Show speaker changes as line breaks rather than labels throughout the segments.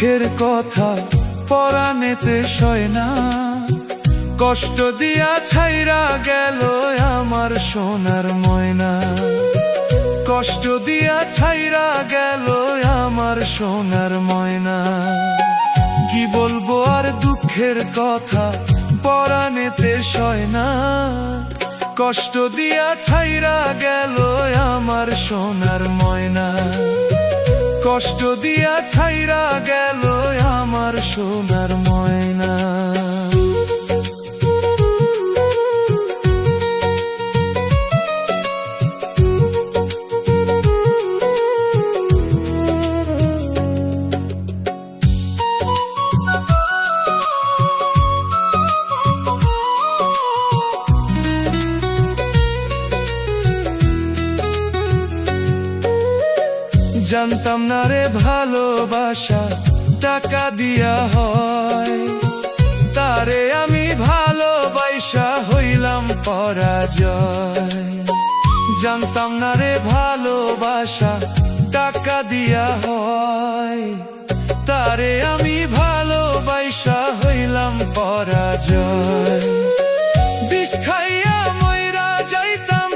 দুঃখের কথা পরাণেতে সয় না, কষ্ট দিয়া ছাইরা গেল আমার সোনার ময়না, কষ্ট দিয়া ছাইরা গেল আমার সোনার ময়না। কি বলবো আর দুঃখের কথা পরাণেতে সয় না, কষ্ট দিয়া ছাইরা গেল আমার সোনার ময়না, কষ্ট দিয়া ছাইরা গেল আমার সোনার ময়না। জানতাম না রে ভালোবাসা টাকা দিয়া হয়, তারে আমি ভালোবাসা হইলাম পরাজয়। জানতাম না রে ভালোবাসা টাকা দিয়া হয়, তারে আমি ভালোবাসা হইলাম পরাজয়। বিষ খাইয়া মইরা যাইতাম,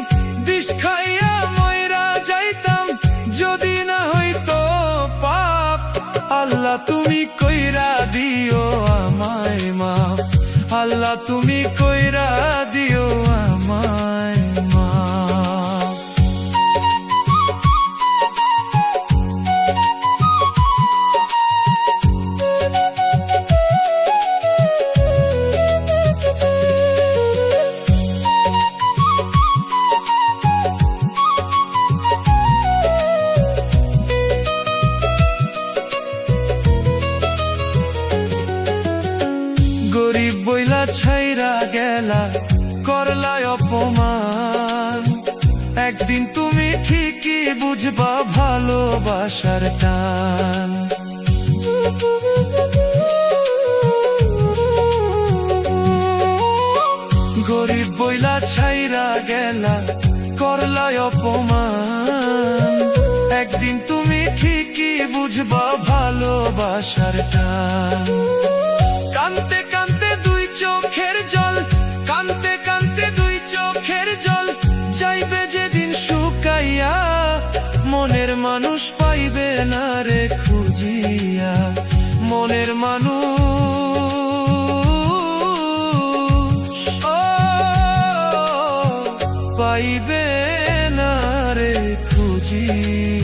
বিষ খাইয়া মইরা যাইতাম যদি না হইতো পাপ। আল্লাহ তুমি কইরা দিও আমায় মাফ, আল্লাহ তুমি কইরা দিও আমায় মাফ। গরিব বইলা ছাইরা গেলা করলাই অপমান, একদিন তুমি ঠিকই বুঝবা ভালোবাসার টান। গরিব বইলা ছাইরা গেলা করলাই অপমান, একদিন তুমি ঠিকই বুঝবা ভালোবাসার টান। কানতে কানতে দুই চোখের জল, কানতে কানতে দুই চোখের জল যাইবে যেদিন শুকাইয়া, মনের মানুষ পাইবে না রে খুঁজিয়া, মনের মানুষ পাইবে না রে খুঁজিয়া।